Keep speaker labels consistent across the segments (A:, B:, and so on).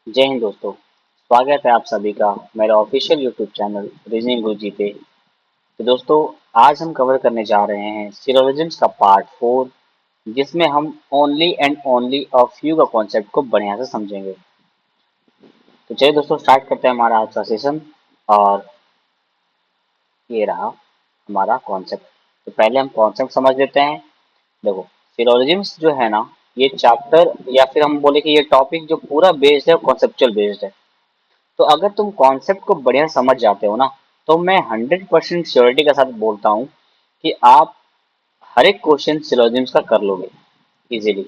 A: जय हिंद दोस्तों। स्वागत है आप सभी का मेरे ऑफिशियल यूट्यूब चैनल रीजनिंग गुरुजी पे। तो दोस्तों, आज हम कवर करने जा रहे हैं सिलोजिज्म्स का पार्ट 4, जिसमें हम only and only a few का कॉन्सेप्ट को बढ़िया से समझेंगे। तो चलिए दोस्तों, स्टार्ट करते हैं हमारा आज का सेशन। और ये रहा हमारा कॉन्सेप्ट। तो पहले हम कॉन्सेप्ट समझ लेते हैं। देखो, सिलोजिज्म्स जो है ना, ये चैप्टर या फिर हम बोले कि ये टॉपिक जो पूरा बेस्ड है कॉन्सेप्चुअल बेस्ड है। तो अगर तुम कॉन्सेप्ट को बढ़िया समझ जाते हो ना, तो मैं 100% श्योरिटी के साथ बोलता हूँ कि आप हर एक क्वेश्चन सिलोजिम्स का कर लोगे इजीली,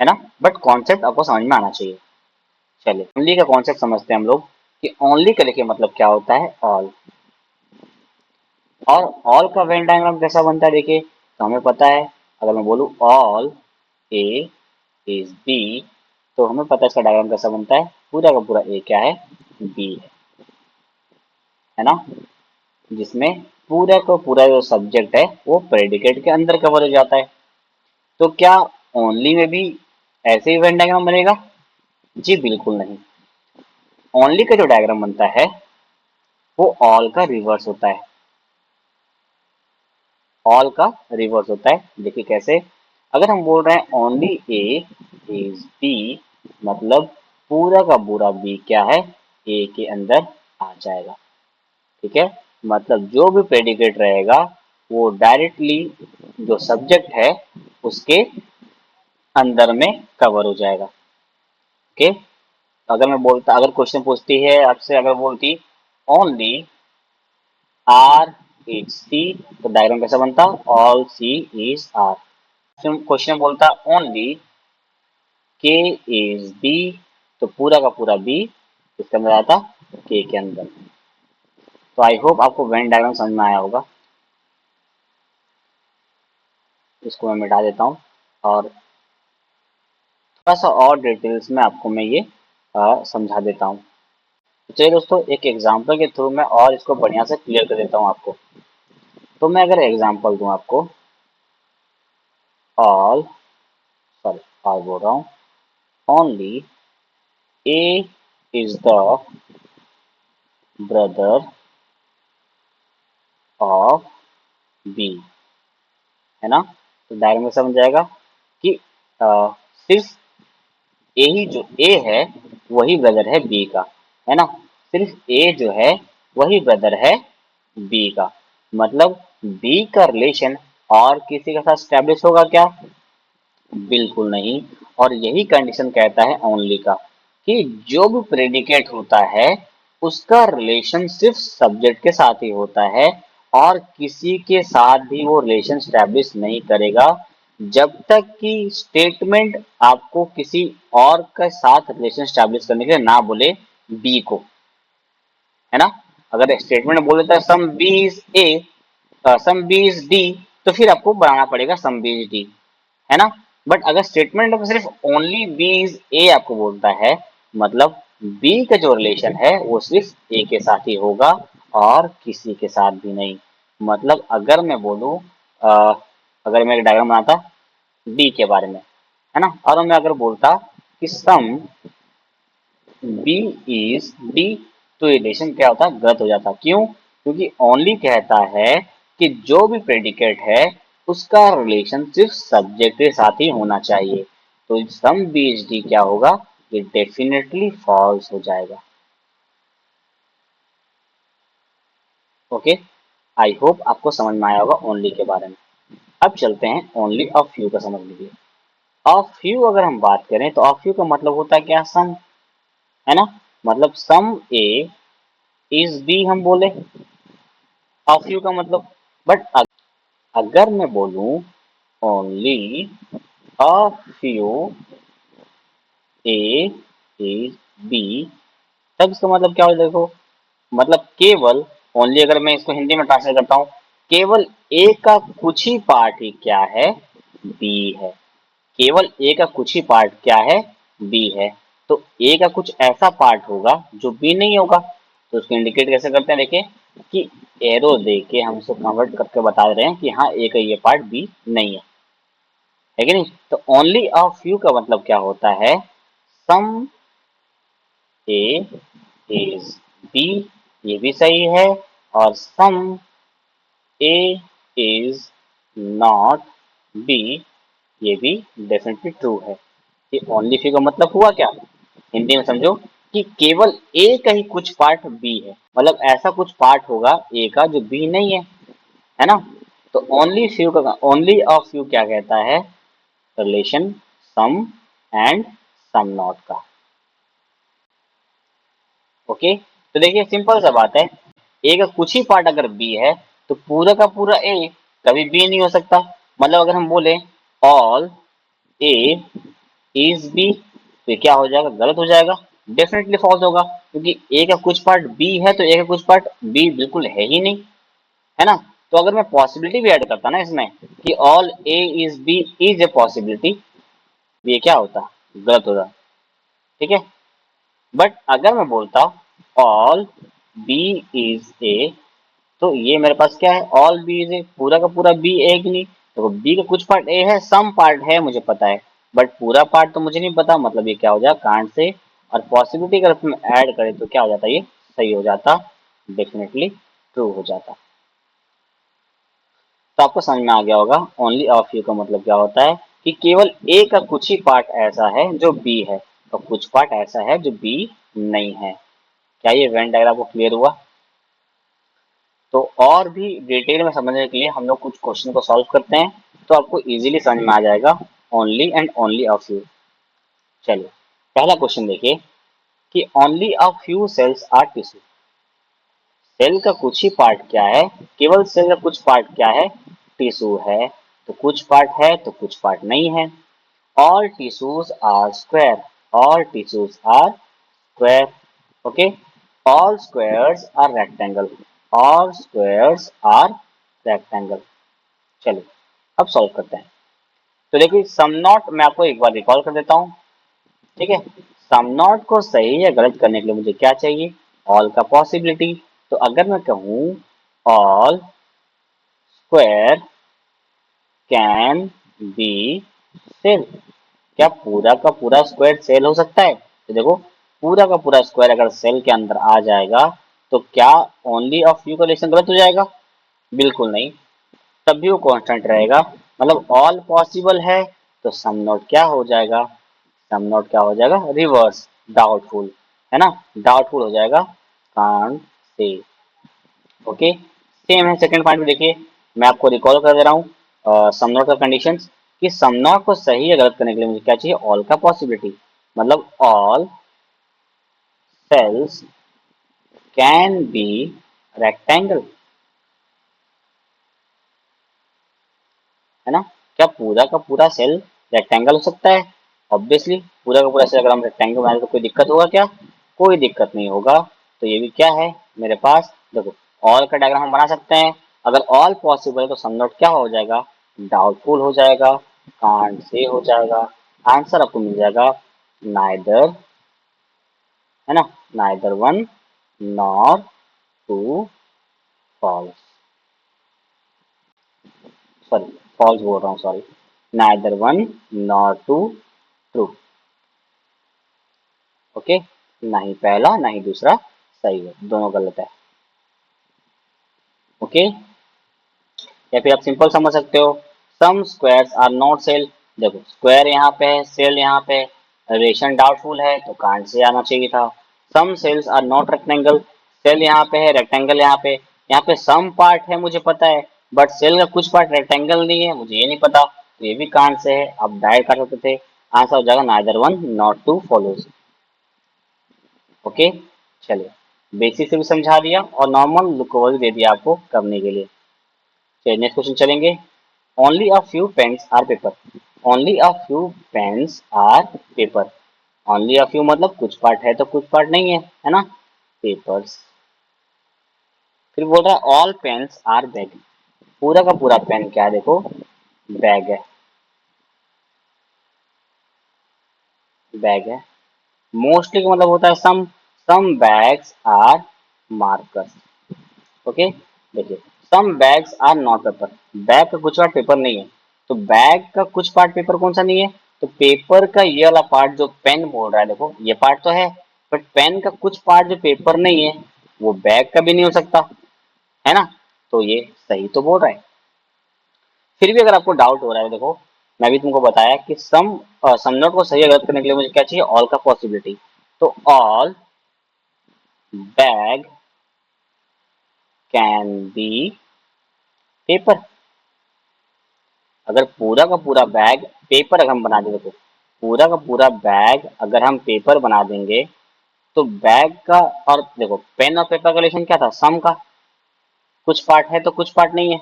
A: है ना। बट कॉन्सेप्ट आपको समझ में आना चाहिए। चलिए, ओनली का कॉन्सेप्ट समझते हैं हम लोग कि ओनली का देखिए मतलब क्या होता है, ऑल। और ऑल का वेन डायग्राम कैसा बनता है देखिए, तो हमें पता है। अगर मैं बोलूँ ऑल ए इज बी, तो हमें पता है इसका डायग्राम कैसा बनता है। पूरा का पूरा ए क्या है, बी है ना। जिसमें पूरा का पूरा जो सब्जेक्ट है वो प्रेडिकेट के अंदर कवर हो जाता है। तो क्या ओनली में भी ऐसे ही वेन डायग्राम बनेगा? जी बिल्कुल नहीं। ओनली का जो डायग्राम बनता है वो ऑल का रिवर्स होता है। ऑल का रिवर्स होता है। देखिए कैसे, अगर हम बोल रहे हैं ओनली ए इज बी, मतलब पूरा का पूरा बी क्या है, ए के अंदर आ जाएगा। ठीक है, मतलब जो भी प्रेडिकेट रहेगा वो डायरेक्टली जो सब्जेक्ट है उसके अंदर में कवर हो जाएगा। ओके, अगर मैं बोलता, अगर क्वेश्चन पूछती है आपसे, अगर बोलती ओनली आर इज सी, तो डायग्राम कैसा बनता, all C is R. Question बोलता ओनली के इज बी, तो पूरा का पूरा बी इसके अंदर आता, के के अंदर। तो आई होप आपको वेन डायग्राम समझ में आया होगा। इसको मैं मिटा देता हूँ और थोड़ा सा और डिटेल्स में आपको मैं ये समझा देता हूँ। तो चलिए दोस्तों, एक एग्जांपल के थ्रू मैं और इसको बढ़िया से क्लियर कर देता हूँ आपको। तो मैं अगर एग्जांपल दूं आपको, ऑल सॉरी ऑल बोल रहा हूँ, only A is the brother of B, है ना। तो डायग्राम में समझ जाएगा कि सिर्फ ए ही, जो ए है वही ब्रदर है बी का, है ना। सिर्फ ए जो है वही ब्रदर है बी का। मतलब बी का रिलेशन और किसी के साथ स्टैब्लिश होगा क्या? बिल्कुल नहीं। और यही कंडीशन कहता है ओनली का, कि जो भी प्रेडिकेट होता है उसका रिलेशन सिर्फ सब्जेक्ट के साथ ही होता है और किसी के साथ भी वो रिलेशन स्टैब्लिश नहीं करेगा जब तक कि स्टेटमेंट आपको किसी और के साथ रिलेशन स्टैब्लिश करने के लिए ना बोले बी को, है ना। अगर स्टेटमेंट बोल देता है some B is A, some B is D, तो फिर आपको बनाना पड़ेगा सम बी इज डी, है ना। बट अगर स्टेटमेंट में सिर्फ ओनली बी इज ए आपको बोलता है, मतलब बी का जो रिलेशन है वो सिर्फ ए के साथ ही होगा और किसी के साथ भी नहीं। मतलब अगर मैं बोलूं, अगर मैं एक डायग्राम बनाता डी के बारे में, है ना, और मैं अगर बोलता कि सम बी इज डी, तो ये रिलेशन क्या होता, गलत हो जाता। क्यों? क्योंकि ओनली कहता है कि जो भी प्रेडिकेट है उसका रिलेशन सिर्फ सब्जेक्ट के साथ ही होना चाहिए। तो सम बी इज डी क्या होगा, ये डेफिनेटली फॉल्स हो जाएगा। ओके, आई होप आपको समझ में आया होगा ओनली के बारे में। अब चलते हैं ओनली ऑफ फ्यू का समझ लीजिए। ऑफ फ्यू अगर हम बात करें तो ऑफ फ्यू का मतलब होता है क्या, सम, है ना। मतलब सम ए इज बी हम बोले ऑफ यू का मतलब। बट अगर मैं बोलूं only of you A is B, तब इसका मतलब क्या हो, देखो, मतलब केवल ओनली, अगर मैं इसको हिंदी में ट्रांसलेट करता हूं, केवल ए का कुछ ही पार्ट ही क्या है, बी है। केवल ए का कुछ ही पार्ट क्या है, बी है। तो ए का कुछ ऐसा पार्ट होगा जो बी नहीं होगा। तो उसको इंडिकेट कैसे करते हैं, देखिए कि एरो दे के हम इसको कन्वर्ट करके बता रहे हैं कि हाँ ए का ये पार्ट बी नहीं है कि नहीं। तो ओनली ऑफ यू का मतलब क्या होता है, सम ए इज बी, ये भी सही है। और सम ए इज नॉट बी, ये भी डेफिनेटली ट्रू है। ये ओनली फ्यू का मतलब हुआ क्या, हिंदी में समझो, कि केवल ए का ही कुछ पार्ट बी है, मतलब ऐसा कुछ पार्ट होगा ए का जो बी नहीं है ना। तो ओनली फ्यू का, ओनली अ फ्यू क्या कहता है, relation some and some not का। ओके, तो देखिए सिंपल सा बात है, ए का कुछ ही पार्ट अगर बी है तो पूरा का पूरा ए कभी बी नहीं हो सकता। मतलब अगर हम बोले ऑल ए इज बी, तो ये क्या हो जाएगा, गलत हो जाएगा, डेफिनेटली फॉल्स होगा, क्योंकि ए का कुछ पार्ट बी है तो ए का कुछ पार्ट बी बिल्कुल है ही नहीं, है ना। तो अगर मैं पॉसिबिलिटी भी ऐड करता ना इसमें कि all A is B is a possibility, ये क्या होता, गलत होता, ठीक है। बट अगर मैं बोलता ऑल बी इज ए, तो ये मेरे पास क्या है, ऑल बी इज ए, पूरा का पूरा बी एक नहीं, तो बी का कुछ पार्ट ए है, सम पार्ट है मुझे पता है, बट पूरा पार्ट तो मुझे नहीं पता, मतलब ये क्या हो जाएगा, कांट से। और पॉसिबिलिटी अगर तुम ऐड करें तो क्या हो जाता, ये सही हो जाता, डेफिनेटली ट्रू हो जाता। तो आपको समझ में आ गया होगा ओनली ऑफ यू का मतलब क्या होता है, कि केवल ए का कुछ ही पार्ट ऐसा है जो बी है, और कुछ पार्ट ऐसा है जो बी नहीं है। क्या ये वेन डायग्राम को क्लियर हुआ। तो और भी डिटेल में समझने के लिए हम लोग कुछ क्वेश्चन को सॉल्व करते हैं, तो आपको इजीली समझ में आ जाएगा only and only of you. चलिए पहला क्वेश्चन देखिए, कि only a few cells are tissue. Cell का कुछ ही पार्ट क्या है, केवल सेल का कुछ पार्ट क्या है, टिश्यू है, तो कुछ पार्ट है तो कुछ पार्ट नहीं है। All tissues are square, all tissues are square, okay. All squares are rectangle, all squares are rectangle. चलिए अब सॉल्व करते हैं। तो देखिए सम नॉट मैं आपको एक बार रिकॉल कर देता हूँ, ठीक है। सम नॉट को सही या गलत करने के लिए मुझे क्या चाहिए, ऑल का पॉसिबिलिटी। तो अगर मैं कहूँ all square can be cell, क्या पूरा का पूरा स्क्वायर सेल हो सकता है, तो देखो पूरा का पूरा स्क्वायर अगर सेल के अंदर आ जाएगा तो क्या ओनली ऑफ यू का रिलेशन गलत हो जाएगा, बिल्कुल नहीं, तब भी वो कांस्टेंट रहेगा। मतलब ऑल पॉसिबल है तो सम नॉट क्या हो जाएगा, सम नॉट क्या हो जाएगा, रिवर्स, डाउटफुल, है ना, डाउटफुल हो जाएगा, कांट से। ओके, सेम है सेकंड पॉइंट में, देखिए मैं आपको रिकॉल कर दे रहा हूँ सम नॉट का कंडीशंस, कि सम नॉट को सही या गलत करने के लिए मुझे क्या चाहिए, ऑल का पॉसिबिलिटी। मतलब all cells can be rectangle, है ना, क्या पूरा का पूरा सेल रेक्टेंगल हो सकता है, ऑब्वियसली पूरा का पूरा सेल अगर हम रेक्टेंगल बनाए तो कोई दिक्कत होगा क्या, कोई दिक्कत नहीं होगा। तो ये भी क्या है मेरे पास, देखो ऑल का डायग्राम हम बना सकते हैं, अगर ऑल पॉसिबल है तो सम नॉट क्या हो जाएगा, डाउटफुल हो जाएगा, कांट से हो जाएगा, आंसर आपको मिल जाएगा नाइदर, है ना, neither one nor two false, sorry false बोल रहा हूँ, sorry, neither one nor two true, okay, ना ही पहला ना ही दूसरा सही है, दोनों गलत है। ओके, या फिर आप सिंपल समझ सकते हो, सम स्क्वायर्स आर नॉट सेल, देखो स्क्वायर यहाँ पे है, सेल यहाँ पे है, रिलेशन डाउटफुल है तो कांट से आना चाहिए था। Some cells are not rectangle, cell यहाँ पे है, रेक्टेंगल यहाँ पे सम पार्ट है मुझे पता है, बट सेल का कुछ पार्ट रेक्टेंगल नहीं है, मुझे ये नहीं पता, तो ये भी कांट से है, आप डायरेक्ट कर सकते थे, आंसर हो जाएगा neither one not to follows. Okay, चलिए बेसिक से भी समझा दिया और नॉर्मल लुक दे दिया आपको करने के लिए। चलिए नेक्स्ट क्वेश्चन चलेंगे, only a few pens are paper, only a few pens are paper, only a few मतलब कुछ पार्ट है तो कुछ पार्ट नहीं है ना, पेपर्स। फिर बोल रहा है ऑल पेन्स आर बैग, पूरा का पूरा पेन क्या है, देखो बैग है, बैग है। मोस्टली का मतलब होता है some bags are markers, okay. देखिए some bags are not paper, bag का कुछ पार्ट पेपर नहीं है, तो बैग का कुछ पार्ट पेपर कौन सा नहीं है, तो पेपर का ये वाला पार्ट जो पेन बोल रहा है, देखो ये पार्ट तो है, बट पेन का कुछ पार्ट जो पेपर नहीं है वो बैग का भी नहीं हो सकता, है ना। तो ये सही तो बोल रहा है। फिर भी अगर आपको डाउट हो रहा है, देखो मैं भी तुमको बताया कि सम नोट को सही गलत करने के लिए मुझे क्या चाहिए, ऑल का पॉसिबिलिटी। तो all bag can be paper. अगर पूरा का पूरा बैग पेपर अगर हम बना देंगे, तो पूरा का पूरा बैग अगर हम पेपर बना देंगे तो बैग का, और देखो पेन और पेपर का रिलेशन क्या था, सम का। कुछ पार्ट है तो कुछ पार्ट नहीं है।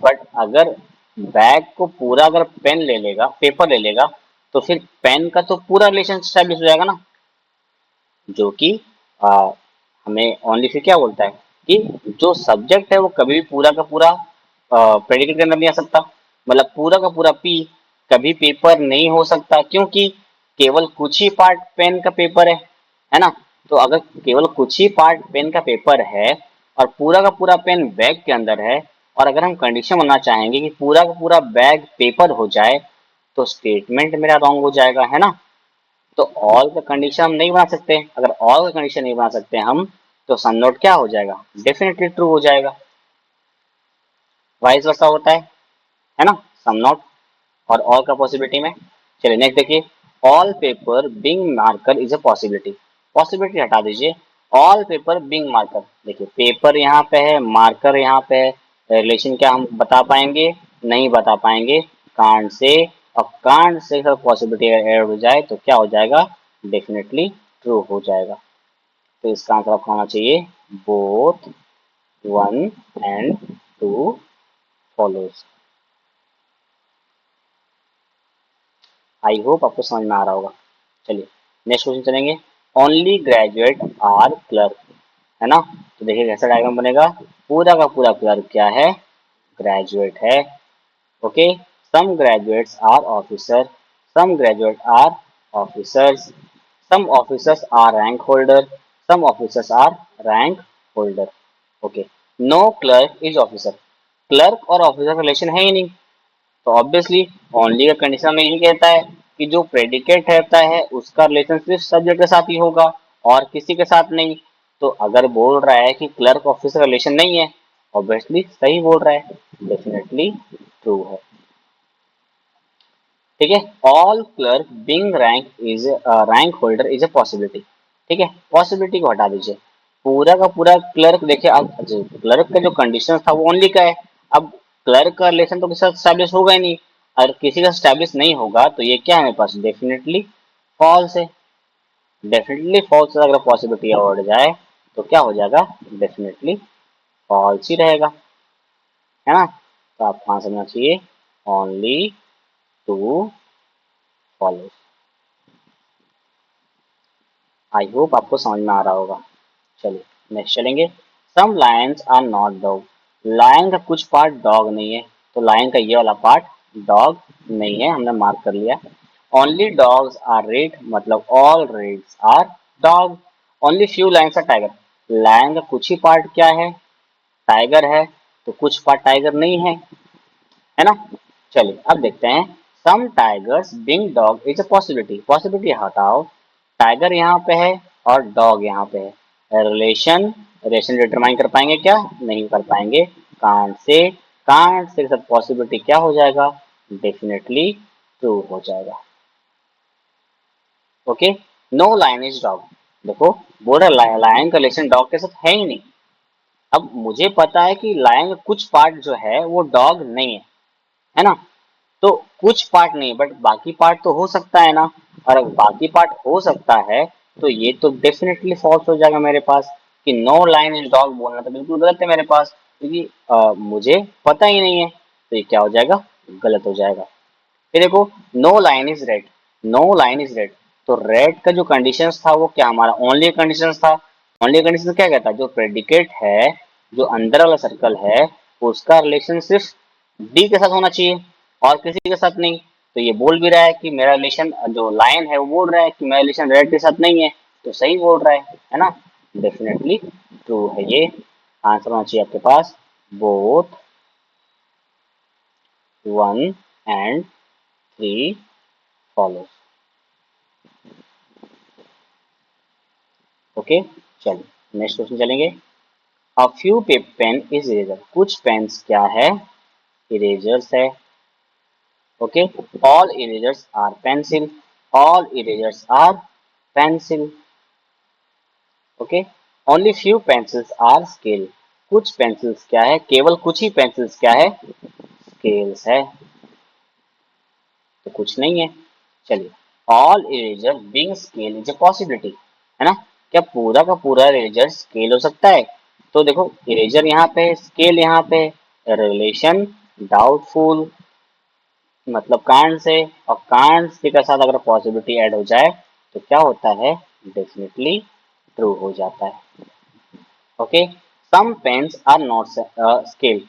A: बट अगर बैग को पूरा अगर पेन ले लेगा, पेपर ले लेगा, तो फिर पेन का तो पूरा रिलेशन स्टैब्लिश हो जाएगा ना। जो कि आ, हमें ओनली फिर क्या बोलता है कि जो सब्जेक्ट है वो कभी भी पूरा का पूरा प्रेडिकेट के अंदर नहीं आ सकता। मतलब पूरा का पूरा पी कभी पेपर नहीं हो सकता, क्योंकि केवल कुछ ही पार्ट पेन का पेपर है ना। तो अगर केवल कुछ ही पार्ट पेन का पेपर है और पूरा का पूरा पेन बैग के अंदर है, और अगर हम कंडीशन बनना चाहेंगे कि पूरा का पूरा बैग पेपर हो जाए, तो स्टेटमेंट मेरा रॉन्ग हो जाएगा, है ना। तो ऑल का कंडीशन हम नहीं बना सकते। अगर ऑल का कंडीशन नहीं बना सकते हम, तो सम नोट क्या हो जाएगा, डेफिनेटली ट्रू हो जाएगा। वाइस वर्सा होता है ना, सम नॉट और ऑल का पॉसिबिलिटी में। चलिए नेक्स्ट देखिए, all paper being marker is a possibility. Possibility हटा दीजिए, ऑल पेपर बिंग मार्कर। देखिए पेपर यहाँ पे है, मार्कर यहाँ पे है, रिलेशन क्या हम बता पाएंगे, नहीं बता पाएंगे। कांड से, और कांड से अगर पॉसिबिलिटी ऐड हो जाए तो क्या हो जाएगा, डेफिनेटली ट्रू हो जाएगा। तो इसका आंसर आपका होना चाहिए both 1 and 2 follows. I hope आपको समझ में आ रहा होगा। चलिए नेक्स्ट क्वेश्चन चलेंगे, ओनली ग्रेजुएट आर क्लर्क, है ना। तो देखिए कैसा डायग्राम बनेगा, पूरा का पूरा क्लर्क क्या है, ग्रेजुएट है। Okay, some graduates are officer, some graduate are officers, some officers are rank holder, some officers are rank holder. Okay, no clerk is officer. Clerk और ऑफिसर का रिलेशन है ही नहीं, तो ऑब्वियसली ओनली का कंडीशन में यही कहता है कि जो प्रेडिकेट रहता है उसका रिलेशन सिर्फ सब्जेक्ट के साथ ही होगा और किसी के साथ नहीं। तो अगर बोल रहा है कि क्लर्क ऑफिसर का रिलेशन नहीं है, ऑब्वियसली सही बोल रहा है, डेफिनेटली ट्रू है। ठीक है, all clerk being rank holder is a possibility. ठीक है, पॉसिबिलिटी को हटा दीजिए, पूरा का पूरा क्लर्क। देखिए अब क्लर्क का जो कंडीशन था वो ओनली का है। अब क्लर्क का रिलेशन तो किसी का स्टैब्लिश होगा ही नहीं, अगर किसी का स्टैब्लिश नहीं होगा तो ये क्या है मेरे पास, डेफिनेटली फॉल्स है। डेफिनेटली फॉल्स अगर पॉसिबिलिटी बढ़ जाए तो क्या हो जाएगा, डेफिनेटली फॉल्स ही रहेगा, है ना। तो आपको कहाँ समझना चाहिए, only two follows. I hope आपको समझ में आ रहा होगा। चलिए नेक्स्ट चलेंगे, some lions are not dog. Lion का कुछ पार्ट डॉग नहीं है, तो लायन का ये वाला पार्ट डॉग नहीं है, हमने मार्क कर लिया। ओनली डॉग्स आर रेड, मतलब all reds are dog. Only few lions are tiger. Lion का कुछ ही पार्ट क्या है, टाइगर है, तो कुछ पार्ट टाइगर नहीं है ना। चलिए अब देखते हैं, some tigers being dog is a possibility. Possibility हटाओ, टाइगर यहाँ पे है और डॉग यहाँ पे है, रिलेशन डिटरमाइन कर पाएंगे क्या, नहीं कर पाएंगे। कांट से सब पॉसिबिलिटी क्या हो जाएगा, डेफिनेटली ट्रू हो जाएगा। Okay, no lion is dog. देखो बोल रहा लायन का रिलेशन डॉग के साथ है ही नहीं। अब मुझे पता है कि लायन का कुछ पार्ट जो है वो डॉग नहीं है ना। तो कुछ पार्ट नहीं, बट बाकी पार्ट तो हो सकता है ना। और अगर बाकी पार्ट हो सकता है तो ये तो डेफिनेटली फॉल्स हो जाएगा मेरे पास, कि नो लाइन इन डॉग बोलना तो बिल्कुल गलत है मेरे पास, क्योंकि मुझे पता ही नहीं है, तो ये क्या हो जाएगा, गलत हो जाएगा। फिर देखो, no line is red, no line is red. तो रेड का जो कंडीशन था वो क्या, हमारा ओनली कंडीशन था। ओनली कंडीशन क्या कहता है, जो प्रेडिकेट है, जो अंदर वाला सर्कल है, उसका रिलेशन सिर्फ डी के साथ होना चाहिए और किसी के साथ नहीं। तो ये बोल भी रहा है कि मेरा रिलेशन, जो लाइन है वो बोल रहा है कि मेरा रिलेशन रेड के साथ नहीं है, तो सही बोल रहा है ना। डेफिनेटली ट्रू है ये। आंसर होना चाहिए आपके पास बोथ 1 and 3 फॉलो। ओके, चलिए नेक्स्ट क्वेश्चन चलेंगे। A few pen is eraser, कुछ पेन्स क्या है, इरेजर्स है। Okay, all erasers are pencil, all erasers are pencil. Okay, only few pencils are scale, कुछ पेंसिल्स क्या है, केवल कुछ ही पेंसिल्स क्या है, स्केल्स है, तो कुछ नहीं है। चलिए, all eraser being scale is a possibility, है ना, क्या पूरा का पूरा इरेजर स्केल हो सकता है? तो देखो, इरेजर यहाँ पे है, स्केल यहाँ पे है, रिलेशन डाउटफुल, मतलब कांड से, और कांड से के साथ अगर पॉसिबिलिटी ऐड हो जाए तो क्या होता है, डेफिनेटली ट्रू हो जाता है। Okay, some pens are not scale,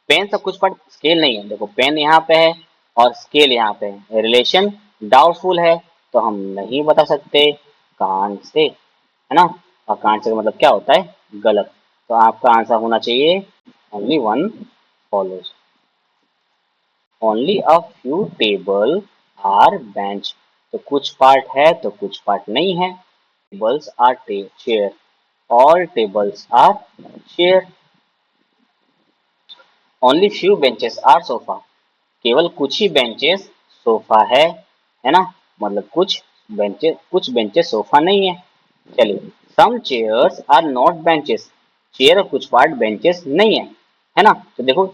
A: pen का कुछ पार्ट स्केल नहीं है। देखो, पेन यहाँ पे है और स्केल यहाँ पे है, रिलेशन डाउटफुल है, तो हम नहीं बता सकते कांड से, है ना। और कांड से का मतलब क्या होता है, गलत। तो आपका आंसर होना चाहिए only one follows, only a few table are bench, तो कुछ पार्ट है तो कुछ पार्ट नहीं है। Tables are chair, all tables are chair. Only few benches are sofa, केवल कुछ ही बेंचेस सोफा है ना, मतलब कुछ बेंचेस सोफा नहीं है। चलिए, some chairs are not benches, chair कुछ पार्ट बेंचेस नहीं है ना। तो देखो,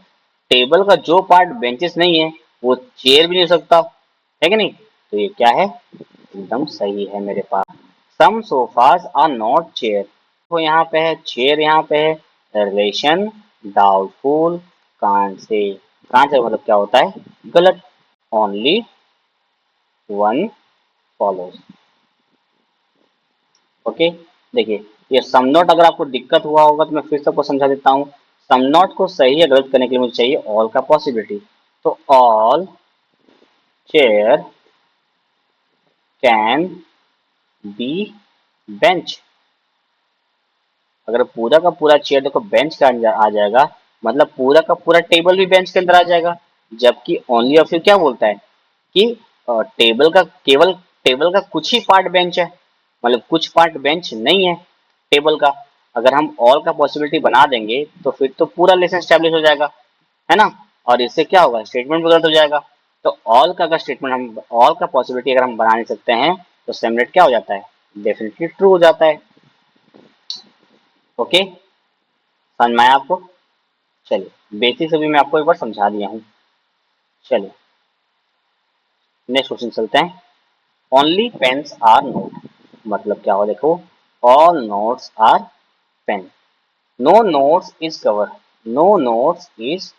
A: टेबल का जो पार्ट बेंचेस नहीं है वो चेयर भी नहीं हो सकता, है कि नहीं। तो ये क्या है, एकदम सही है मेरे पास। सम सोफाज आर नॉट चेयर, तो यहाँ पे है चेयर, यहाँ पे है रिलेशन डाउटफुल, कांट से मतलब क्या होता है, गलत। Only one follows. ओके, देखिए, ये सम नॉट अगर आपको दिक्कत हुआ होगा तो मैं फिर से आपको समझा देता हूँ। सम नॉट को सही या गलत करने के लिए मुझे चाहिए ऑल का पॉसिबिलिटी, तो all chair can be bench, अगर पूरा का पूरा चेयर देखो बेंच का अंदर आ जाएगा, मतलब पूरा का पूरा टेबल भी बेंच के अंदर आ जाएगा। जबकि ओनली ऑफ यू क्या बोलता है कि टेबल का केवल टेबल का कुछ ही पार्ट बेंच है, मतलब कुछ पार्ट बेंच नहीं है टेबल का। अगर हम ऑल का पॉसिबिलिटी बना देंगे तो फिर तो पूरा लेसन स्टैब्लिश हो जाएगा, है ना। और इससे क्या होगा, स्टेटमेंट भी गलत हो जाएगा। तो ऑल का अगर स्टेटमेंट हम ऑल का पॉसिबिलिटी अगर हम बना नहीं सकते हैं तो सेमलेट क्या हो जाता है, डेफिनेटली ट्रू हो जाता है। ओके, समझ में आया आपको? चलिए, बेसिक से भी मैं आपको एक बार समझा दिया हूँ। चलिए नेक्स्ट क्वेश्चन चलते हैं। ओनली पेन्स आर नोट, मतलब क्या हो, देखो, all notes are pen, no notes is cover, no notes is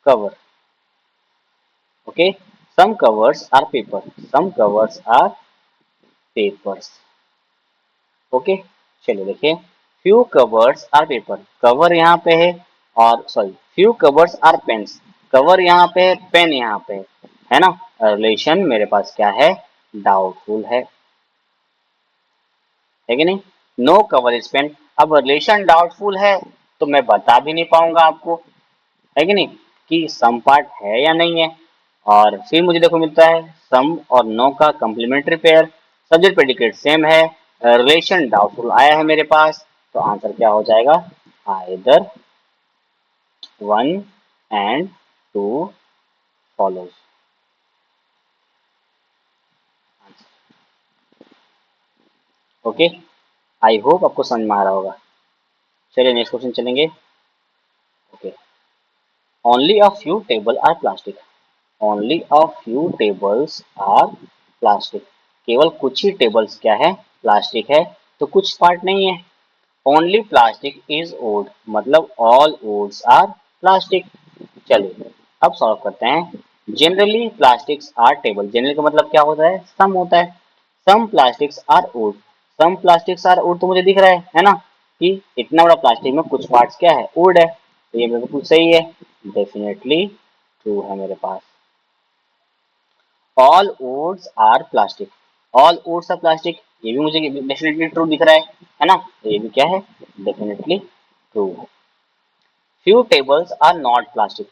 A: cover. Okay, some covers are paper, some covers are papers. Okay, चलिए देखिए, few covers are paper, cover यहाँ पे है, और sorry, few covers are pens, cover यहाँ पे है, pen यहाँ पे है ना। रिलेशन मेरे पास क्या है, डाउटफुल है कि नहीं। नो कवर इज पेन, अब रिलेशन डाउटफुल है तो मैं बता भी नहीं पाऊंगा आपको, है कि नहीं, कि सम पार्ट है या नहीं है। और फिर मुझे देखो मिलता है सम और नो का complementary pair, subject predicate same है, रिलेशन डाउटफुल आया है मेरे पास, तो आंसर क्या हो जाएगा, either one and two follows. Okay, I hope आपको समझ में आ रहा होगा। चलिए नेक्स्ट क्वेश्चन चलेंगे। Okay, only a few table are plastic, only a few tables are plastic, केवल कुछ ही टेबल्स क्या है, प्लास्टिक है, तो कुछ पार्ट नहीं है। ओनली प्लास्टिक इज वुड, मतलब ऑल वुड्स आर प्लास्टिक। चलिए अब सॉल्व करते हैं। Generally plastics are table, generally का मतलब क्या होता है, सम होता है। Some plastics are wood, some plastics are wood तो मुझे दिख रहा है ना, कि इतना बड़ा प्लास्टिक में कुछ पार्ट्स क्या है, वुड है, तो ये बिल्कुल सही है, डेफिनेटली ट्रू है मेरे पास। All woods are plastic, all woods are plastic, ये भी मुझे डेफिनेटली ट्रू दिख रहा है ना, तो ये भी क्या है, डेफिनेटली ट्रू है। Few tables are not plastic,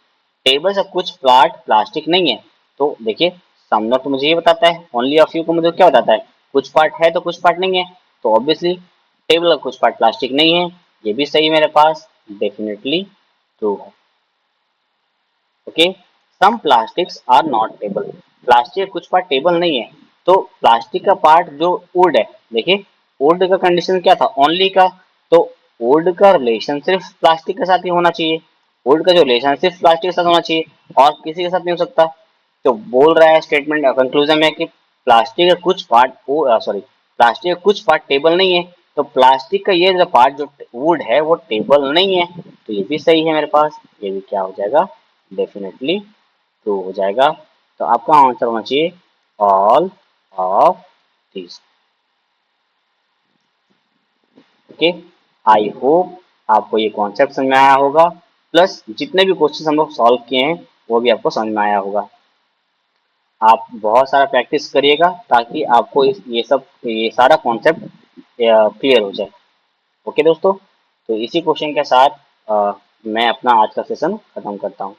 A: table से कुछ प्लाट प्लास्टिक नहीं है, तो देखिए सम नॉट तो मुझे ये बताता है, ओनली ऑफ फ्यू को मुझे क्या बताता है, कुछ पार्ट है तो कुछ पार्ट नहीं है, तो ऑब्वियसली टेबल का कुछ पार्ट प्लास्टिक नहीं है, ये भी सही मेरे पास, डेफिनेटली ट्रू है। Okay, some plastics are not table, plastic का कुछ पार्ट टेबल नहीं है, तो प्लास्टिक का पार्ट जो वुड है, देखिए वुड का कंडीशन क्या था, ओनली का, तो वुड का रिलेशन सिर्फ प्लास्टिक के साथ ही होना चाहिए, वुड का जो रिलेशन सिर्फ प्लास्टिक के साथ होना चाहिए और किसी के साथ नहीं हो सकता। तो बोल रहा है स्टेटमेंट कंक्लूजन में कि प्लास्टिक का कुछ पार्ट, सॉरी, प्लास्टिक का कुछ पार्ट टेबल नहीं है, तो प्लास्टिक का ये जो पार्ट जो वुड है वो टेबल नहीं है, तो ये भी सही है मेरे पास, ये भी क्या हो जाएगा, डेफिनेटली ट्रू हो जाएगा। तो आपका आंसर होना चाहिए all of this. Okay, I hope आपको ये कॉन्सेप्ट समझ में आया होगा, प्लस जितने भी क्वेश्चन हम लोग सॉल्व किए हैं वो भी आपको समझ में आया होगा। आप बहुत सारा प्रैक्टिस करिएगा ताकि आपको ये सारा कॉन्सेप्ट क्लियर हो जाए। ओके दोस्तों, तो इसी क्वेश्चन के साथ मैं अपना आज का सेशन खत्म करता हूँ।